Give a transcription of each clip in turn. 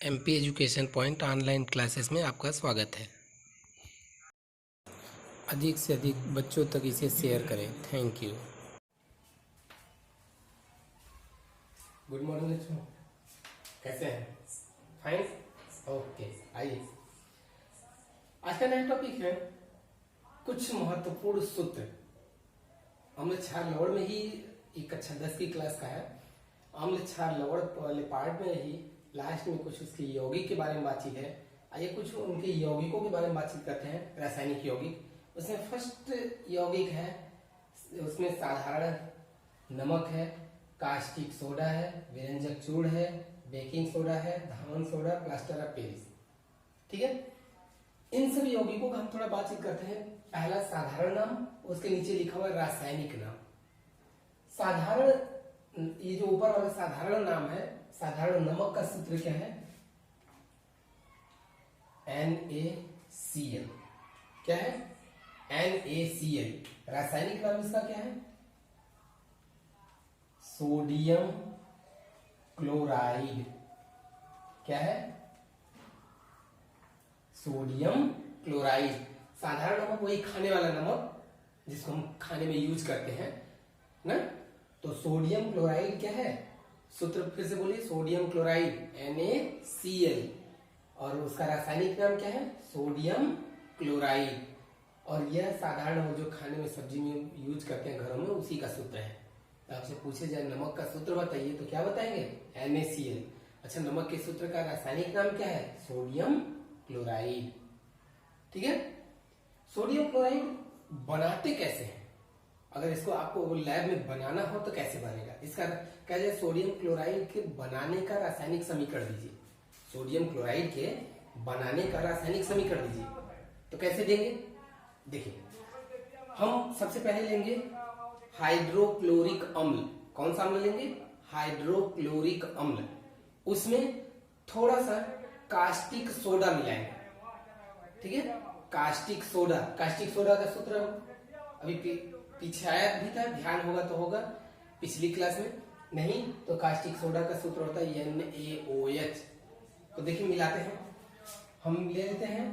MP education point online classes में आपका स्वागत है। अधिक से अधिक बच्चों तक इसे शेयर करें। Thank you. गुड मॉर्निंग बच्चों, कैसे हैं? Fine, okay. आइए, आज का नया टॉपिक है कुछ महत्वपूर्ण सूत्र। अम्ल क्षार लवण में ही एक कक्षा 10 की क्लास का है। अम्ल क्षार लवण वाले पार्ट में ही लास्ट में कुछ उसके यौगिक के बारे में बातचीत है। आइए कुछ उनके यौगिकों के बारे में बातचीत करते हैं। रासायनिक यौगिक, उसमें फर्स्ट यौगिक है, उसमें साधारण नमक है, कास्टिक सोडा है, विरंजक चूर्ण है, बेकिंग सोडा है, धावन सोडा, प्लास्टर ऑफ पेरिस। ठीक है, इन सब यौगिकों का हम थोड़ा बातचीत करते हैं। पहला साधारण नाम, उसके नीचे लिखा हुआ रासायनिक नाम। साधारण, ये जो ऊपर वाला साधारण नाम है, साधारण नमक का सूत्र क्या है? NaCl। क्या है? NaCl। रासायनिक नाम इसका क्या है? Sodium chloride. क्या है? Sodium chloride. साधारण नमक वही खाने वाला नमक जिसको हम खाने में यूज करते हैं ना। तो सोडियम क्लोराइड क्या है? सूत्र फिर से बोलिए, सोडियम क्लोराइड NaCl। और उसका रासायनिक नाम क्या है? Sodium chloride. और यह साधारण जो खाने में सब्जी में यूज करते हैं घरों में, उसी का सूत्र है। तो आपसे पूछे जाए नमक का सूत्र बताइए तो क्या बताएंगे? NaCl। अच्छा, नमक के सूत्र का रासायनिक नाम क्या है? Sodium chloride. ठीक है, सोडियम क्लोराइड बनाते कैसे हैं? अगर इसको आपको लैब में बनाना हो तो कैसे बनेगा? इसका क्या है? सोडियम क्लोराइड के बनाने का रासायनिक समीकरण दीजिए। सोडियम क्लोराइड के बनाने का रासायनिक समीकरण दीजिए। तो कैसे देंगे? देखिए, हम सबसे पहले लेंगे हाइड्रोक्लोरिक अम्ल। कौन सा अम्ल लेंगे? हाइड्रोक्लोरिक अम्ल। उसमें थोड़ा सा कास्टिक सोडा मिलाएंगे। ठीक है, कास्टिक सोडा। कास्टिक सोडा का सूत्र अभी पीछे आया भी था, ध्यान होगा तो होगा पिछली क्लास में, नहीं तो कास्टिक सोडा का सूत्र होता है NaOH। तो देखिए मिलाते हैं, हम ले लेते हैं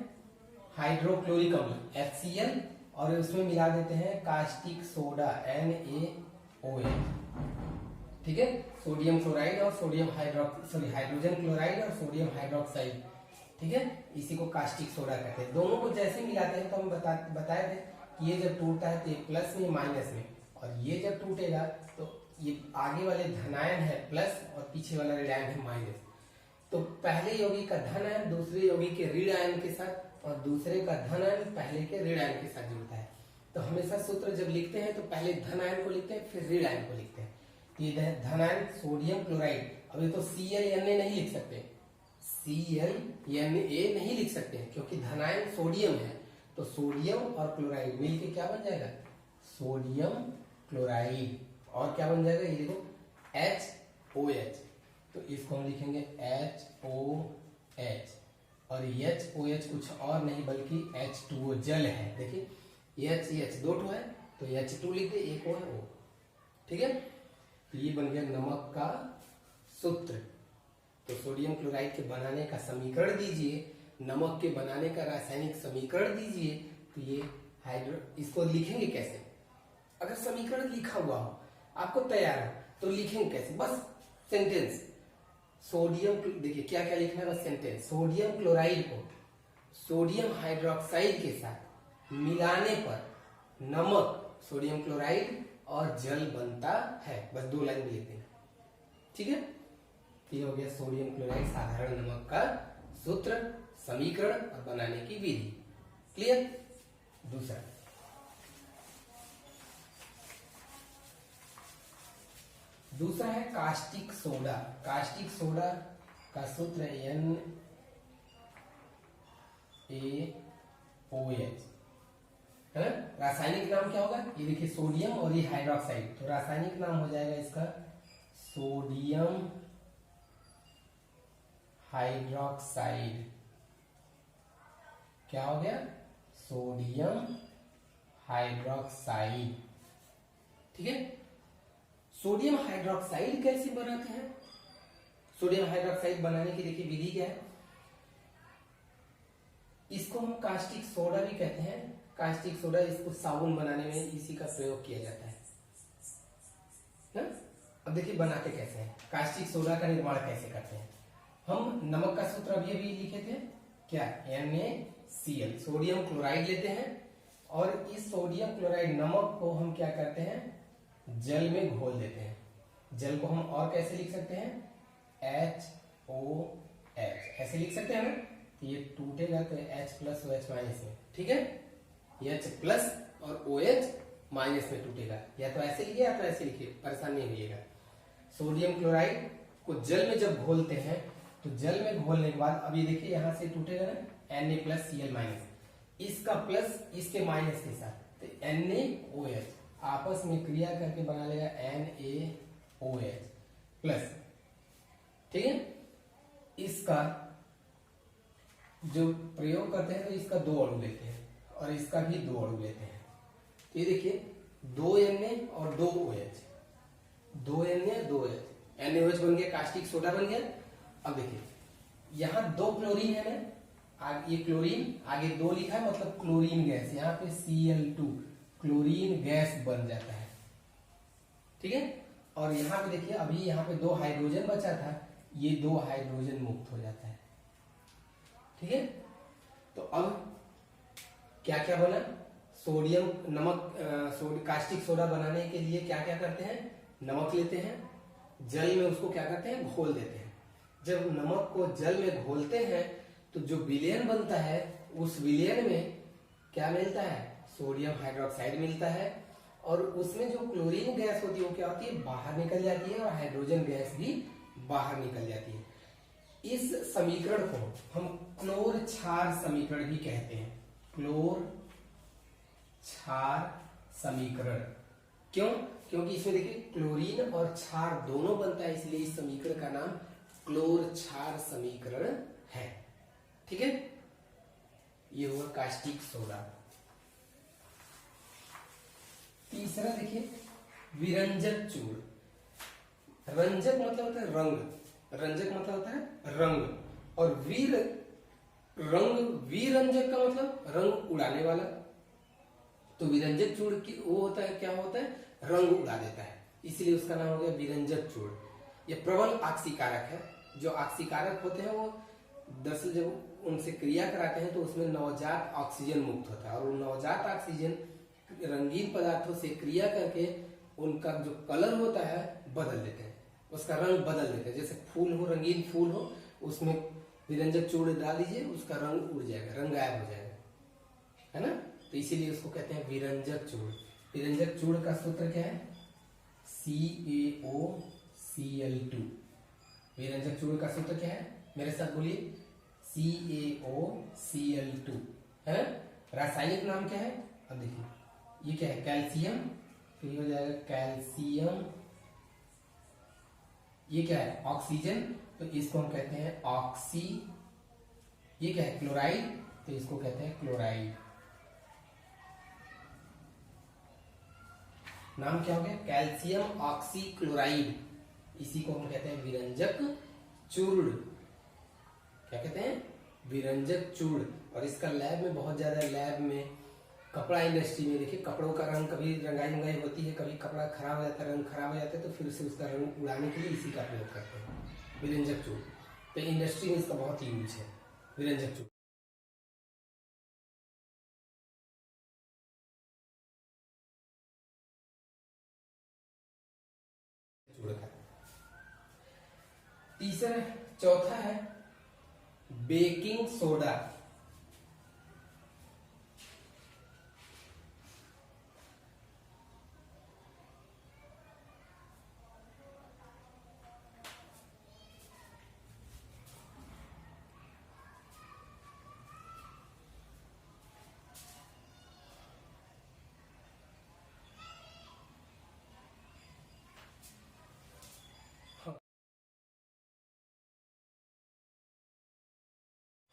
हाइड्रोक्लोरिक अम्ल HCl और उसमें मिला देते हैं कास्टिक सोडा NaOH। ठीक है, सोडियम क्लोराइड और सोडियम हाइड्रोजन क्लोराइड और सोडियम हाइड्रोक्साइड। ठीक है, इसी को कास्टिक सोडा कहते हैं। दोनों को जैसे मिलाते हैं तो हम बताए थे कि ये जब टूटता है तो ये प्लस में माइनस में, और ये जब टूटेगा तो ये आगे वाले धनायन है प्लस और पीछे वाला ऋण आयन है माइनस। तो पहले यौगिक का धन आयन दूसरे यौगिक के ऋण आयन के साथ और दूसरे का धन आयन पहले के ऋण आयन के साथ जुड़ता है। तो हमेशा सूत्र जब लिखते हैं तो पहले धन आयन को लिखते हैं, फिर ऋण आयन को लिखते हैं। ये धन आयन सोडियम क्लोराइड, अब ये तो Cl Na नहीं लिख सकते, Cl Na नहीं लिख सकते हैं क्योंकि धनायन सोडियम है। तो सोडियम और क्लोराइड मिलके क्या बन जाएगा? Sodium chloride. और क्या बन जाएगा? ये देखो HOH। तो इसको हम लिखेंगे HOH। और HOH कुछ और नहीं बल्कि H2O जल है। देखिए H दो ठो है तो H2 लिख दे, एक O है O। ठीक है, तो ये बन गया नमक का सूत्र। तो सोडियम क्लोराइड के बनाने का समीकरण दीजिए, नमक के बनाने का रासायनिक समीकरण दीजिए। तो ये इसको लिखेंगे कैसे? अगर समीकरण लिखा हुआ हो, आपको तैयार हो, तो लिखेंगे कैसे? बस सेंटेंस सोडियम, देखिए क्या क्या लिखना है, बस सेंटेंस। सोडियम क्लोराइड को सोडियम हाइड्रोक्साइड के साथ मिलाने पर नमक, सोडियम क्लोराइड और जल बनता है। बस दो लाइन में लिखते हैं। ठीक है, ये हो गया सोडियम क्लोराइड साधारण नमक का सूत्र, समीकरण और बनाने की विधि। क्लियर? दूसरा है कास्टिक सोडा। कास्टिक सोडा का सूत्र NaOH है ना। रासायनिक नाम क्या होगा? ये देखिए सोडियम और ये हाइड्रोक्साइड, तो रासायनिक नाम हो जाएगा इसका सोडियम हाइड्रोक्साइड। क्या हो गया? Sodium hydroxide. ठीक है, सोडियम हाइड्रोक्साइड कैसे बनाते हैं? सोडियम हाइड्रोक्साइड बनाने की देखिए विधि क्या है, इसको हम कास्टिक सोडा भी कहते हैं। कास्टिक सोडा, इसको साबुन बनाने में इसी का प्रयोग किया जाता है ना? अब देखिए बनाते कैसे हैं, कास्टिक सोडा का निर्माण कैसे करते हैं। हम नमक का सूत्र अभी अभी लिखे थे क्या, NaCl, सोडियम क्लोराइड लेते हैं और इस सोडियम क्लोराइड नमक को हम क्या करते हैं, जल में घोल देते हैं। जल को हम और कैसे लिख सकते हैं, HOH ऐसे लिख सकते हैं ना। तो ये टूटेगा तो H प्लस OH माइनस में, ठीक है, H प्लस और OH माइनस में टूटेगा। या तो ऐसे लिखिए या तो ऐसे लिखिए, परेशान नहीं होइएगा। सोडियम क्लोराइड को जल में जब घोलते हैं तो जल में घोलने के बाद अब ये देखिए यहां से टूटेगा ना, Na प्लस Cl माइनस, इसका प्लस इसके माइनस के साथ, तो NaOH आपस में क्रिया करके बना लेगा NaOH प्लस, ठीक है। इसका जो प्रयोग करते हैं तो इसका 2 अणु लेते हैं और इसका भी 2 अणु लेते हैं। तो ये देखिए 2 Na और 2 OH, 2 Na 2 OH, NaOH बन गया, कास्टिक सोडा बन गया। अब देखिए यहाँ 2 क्लोरीन है ना, ये क्लोरीन आगे 2 लिखा है मतलब क्लोरीन गैस, यहाँ पे Cl2 क्लोरीन गैस बन जाता है, ठीक है। और यहाँ पे देखिए अभी यहाँ पे 2 हाइड्रोजन बचा था, ये 2 हाइड्रोजन मुक्त हो जाता है, ठीक है। तो अब क्या क्या बना, सोडियम नमक, कास्टिक सोडा बनाने के लिए क्या क्या करते हैं, नमक लेते हैं, जल में उसको क्या करते हैं, घोल देते हैं। जब नमक को जल में घोलते हैं तो जो विलयन बनता है उस विलयन में क्या मिलता है, सोडियम हाइड्रोक्साइड मिलता है और उसमें जो क्लोरीन गैस होती है वो क्या होती है, बाहर निकल जाती है और हाइड्रोजन गैस भी बाहर निकल जाती है। इस समीकरण को हम क्लोर क्षार समीकरण भी कहते हैं, क्लोर क्षार समीकरण। क्यों, क्योंकि इसमें देखिए क्लोरीन और क्षार दोनों बनता है, इसलिए इस समीकरण का नाम क्लोर क्षार समीकरण है, ठीक है। ये हुआ कास्टिक सोडा। तीसरा देखिए विरंजक चूर्ण। रंजक मतलब होता है रंग, रंजक मतलब होता है रंग, और विरंजक का मतलब रंग उड़ाने वाला। तो विरंजक चूर्ण की वो होता है, क्या होता है, रंग उड़ा देता है, इसलिए उसका नाम हो गया विरंजक चूर्ण। ये प्रबल आक्सीकारक है। जो आक्सीकारक होते हैं वो दरअसल जब उनसे क्रिया कराते हैं तो उसमें नवजात ऑक्सीजन मुक्त होता है और वो नवजात ऑक्सीजन रंगीन पदार्थों से क्रिया करके उनका जो कलर होता है बदल देते हैं, उसका रंग बदल देते हैं। जैसे फूल हो, रंगीन फूल हो, उसमें विरंजक चूर्ण डाल दीजिए, उसका रंग उड़ जाएगा, रंग गायब हो जाएगा, है ना। तो इसीलिए उसको कहते हैं विरंजक चूर्ण। विरंजक चूर्ण का सूत्र क्या है, CaOCl2। विरंजक चूर्ण का सूत्र क्या है, मेरे साथ बोलिए, CaOCl2 है। रासायनिक नाम क्या है, अब देखिए ये क्या है, कैल्शियम, फिर हो जाएगा कैल्शियम, ये क्या है, ऑक्सीजन, तो इसको हम कहते हैं ऑक्सी। ये क्या है, क्लोराइड, तो इसको कहते हैं क्लोराइड। नाम क्या हो गया, कैल्शियम ऑक्सी क्लोराइड, इसी को हम कहते हैं विरंजक चूर्ण। क्या कहते हैं, विरंजक चूर्ण। और इसका लैब में बहुत ज्यादा, लैब में, कपड़ा इंडस्ट्री में देखिए कपड़ों का रंग कभी रंगाई होती है, कभी कपड़ा खराब हो जाता है, रंग खराब हो जाता है, तो फिर से उसका रंग उड़ाने के लिए इसी का प्रयोग करते हैं, विरंजक चूर्ण। तो इंडस्ट्री में इसका बहुत यूज है, विरंजक चूर्ण। तीसरा, चौथा है बेकिंग सोडा।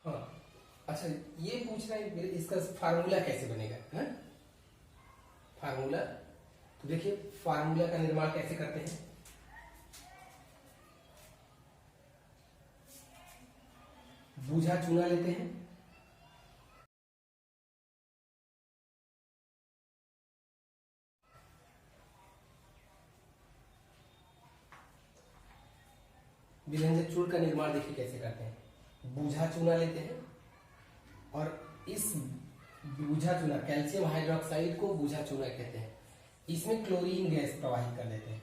हाँ, अच्छा ये पूछ रहा है इसका फार्मूला कैसे बनेगा, है फार्मूला। तो देखिए फार्मूला का निर्माण कैसे करते हैं, बूझा चूना लेते हैं, विरंजक चूर्ण का निर्माण देखिए कैसे करते हैं। बूझा चूना लेते हैं और इस बूझा चूना, कैल्शियम हाइड्रोक्साइड को बूझा चूना कहते हैं, इसमें क्लोरीन गैस प्रवाहित कर देते हैं।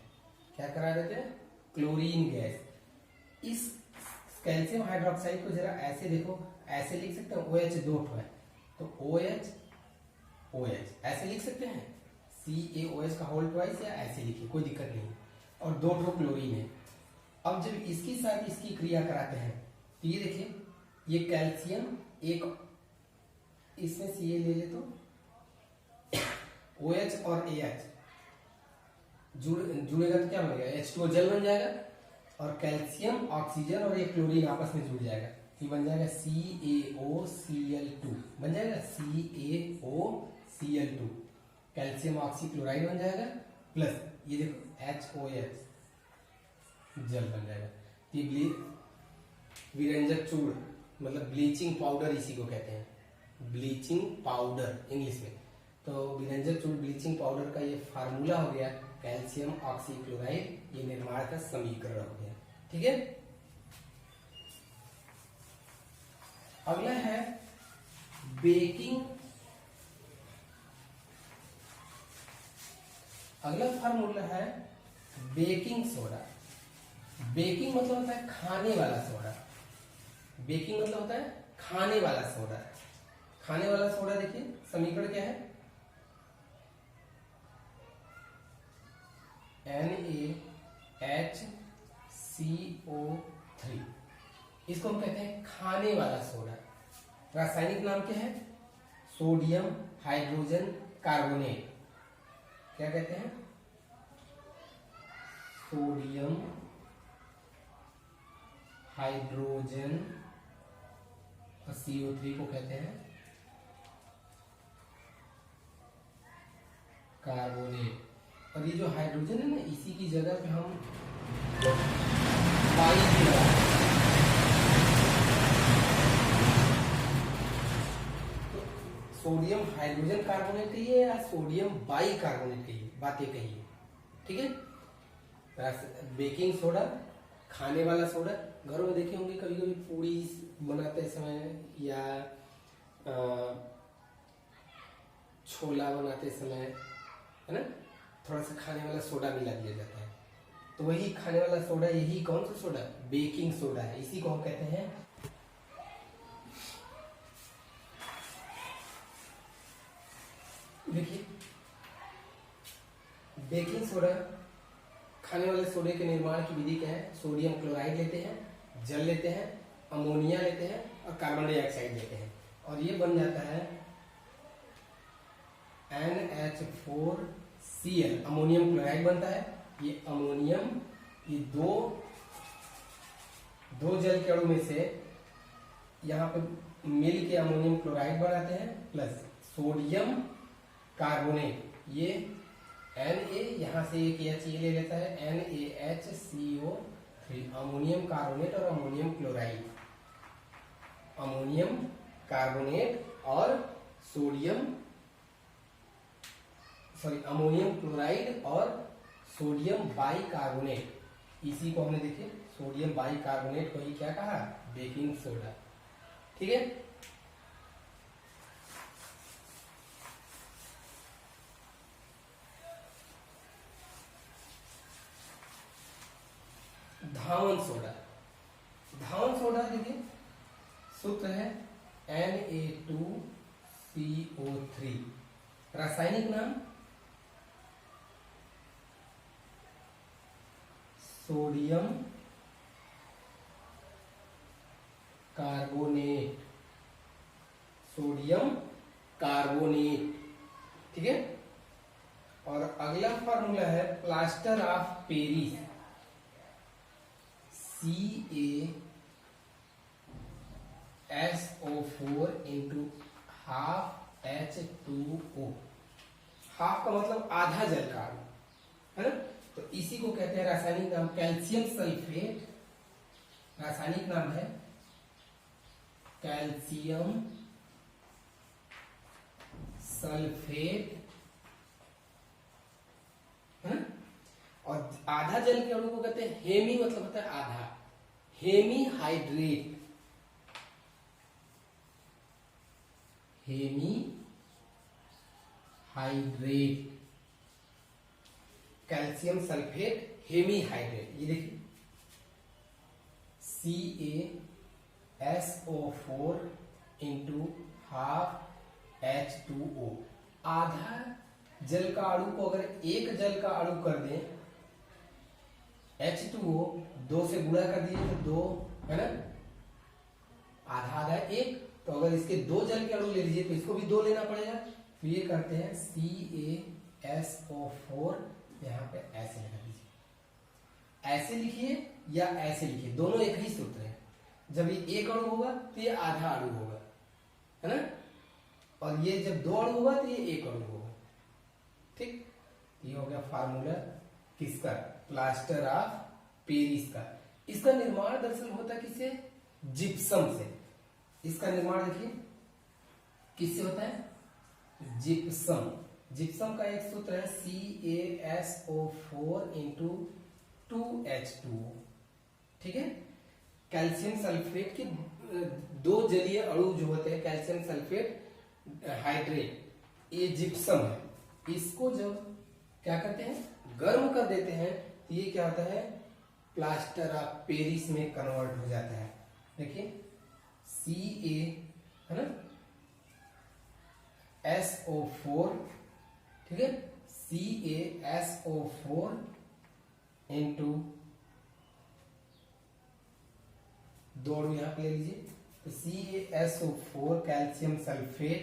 क्या करा देते हैं? Chlorine gas. इस कैल्शियम हाइड्रोक्साइड को जरा ऐसे देखो, ऐसे लिख सकते हैं, OH दो है तो OH OH ऐसे लिख सकते हैं, CaOH का होल ट्वाइस, या ऐसे लिखिए, कोई दिक्कत नहीं। और दो ठो क्लोरीन है। अब जब इसके साथ इसकी क्रिया कराते हैं तो ये देखिए, ये कैल्शियम एक इसमें Ca ले ले तो OH और AH जुड़ेगा तो क्या बन जाएगा? H2O जल बन जाएगा, और कैल्शियम ऑक्सीजन और एक क्लोरीन आपस में जुड़ जाएगा, ये बन जाएगा CaOCl2 बन जाएगा, CaOCl2 कैल्शियम ऑक्सी क्लोराइड बन जाएगा, प्लस ये देखो HOH जल बन जाएगा। ये विरंजक चूर्ण मतलब ब्लीचिंग पाउडर इसी को कहते हैं, ब्लीचिंग पाउडर इंग्लिश में। तो विरंजक चूर्ण ब्लीचिंग पाउडर का ये फार्मूला हो गया, कैल्शियम ऑक्सीक्लोराइड, ये निर्माण का समीकरण हो गया। ठीक है, अगला है बेकिंग। अगला फार्मूला है बेकिंग सोडा। बेकिंग मतलब होता है खाने वाला सोडा। बेकिंग मतलब होता है खाने वाला सोडा। खाने वाला सोडा देखिए समीकरण क्या है? NaHCO3, इसको हम कहते हैं खाने वाला सोडा। रासायनिक नाम क्या है? Sodium hydrogen carbonate. क्या कहते हैं? सोडियम हाइड्रोजन और CO3 को कहते हैं कार्बोनेट। और ये जो हाइड्रोजन है ना, इसी की जगह पे हम बाई तो सोडियम हाइड्रोजन कार्बोनेट कहिए या सोडियम बाई कार्बोनेट कहिए, बातें कहिए। ठीक है, बेकिंग सोडा खाने वाला सोडा। घरों में देखे होंगे कभी कभी पूड़ी बनाते समय या छोला बनाते समय, है ना, थोड़ा सा खाने वाला सोडा मिला दिया जाता है। तो वही खाने वाला सोडा, यही कौन सा सोडा? बेकिंग सोडा है। इसी को हम कहते हैं देखिए, बेकिंग सोडा खाने वाले सोडे के निर्माण की विधि क्या है? सोडियम क्लोराइड लेते हैं, जल लेते हैं, अमोनिया लेते हैं और कार्बन डाइऑक्साइड लेते हैं, और ये बन जाता है NH4Cl, अमोनियम क्लोराइड बनता है। ये अमोनियम, ये दो जल के अणु में से यहाँ पे मिल के अमोनियम क्लोराइड बनाते हैं, प्लस सोडियम कार्बोनेट, ये Na, यहाँ से एक H ये ले लेता है, NaHCO3, अमोनियम कार्बोनेट और अमोनियम क्लोराइड, अमोनियम कार्बोनेट और अमोनियम क्लोराइड और सोडियम बाई कार्बोनेट। इसी को हमने देखिए सोडियम बाई कार्बोनेट को ही क्या कहा? Baking soda. ठीक है, धावन सोडा। धावन सोडा देखिए सूत्र है Na2CO3, रासायनिक नाम सोडियम कार्बोनेट, सोडियम कार्बोनेट। ठीक है, और अगला फॉर्मूला है plaster of Paris, CaSO4 into half H2O। Half का मतलब आधा जल का अणु, है ना। तो इसी को कहते हैं रासायनिक नाम कैल्शियम सल्फेट, रासायनिक नाम है कैल्शियम सल्फेट है ना। और आधा जल के अणु को कहते हैं हेमी, मतलब होता है आधा, hemihydrate, hemihydrate, calcium sulphate hemihydrate. ये देखिए CaSO4 इंटू हाफ H2O। आधा जल का अणु को अगर एक जल का अणु कर दें, H2O 2 से गुणा कर दिए तो 2 है ना, आधा आधा एक, तो अगर इसके 2 जल के अणु ले लीजिए तो इसको भी 2 लेना पड़ेगा। तो ये करते हैं CaSO4, यहाँ पे ऐसे लगा दीजिए, ऐसे लिखिए या ऐसे लिखिए, दोनों एक ही सूत्र है। जब ये एक अणु होगा तो ये आधा अणु होगा, है ना, और ये जब 2 अणु होगा तो ये एक अणु होगा। ठीक, ये हो गया फार्मूला किसका, प्लास्टर ऑफ पेरिस का। इसका निर्माण दरअसल होता है किससे, जिप्सम से। इसका निर्माण देखिए किससे होता है, जिप्सम। जिप्सम का एक सूत्र है CaSO4 इंटू 2H2O। ठीक है, कैल्शियम सल्फेट के 2 जलीय अणु जो होते हैं, कैल्शियम सल्फेट हाइड्रेट, ये जिप्सम है। इसको जब क्या करते हैं, गर्म कर देते हैं, तो ये क्या होता है, प्लास्टर ऑफ पेरिस में कन्वर्ट हो जाता है। देखिए Ca है ना, SO4, ठीक है, CaSO4 इंटू 2 अणु यहां पे ले लीजिए, तो CaSO4 कैल्शियम सल्फेट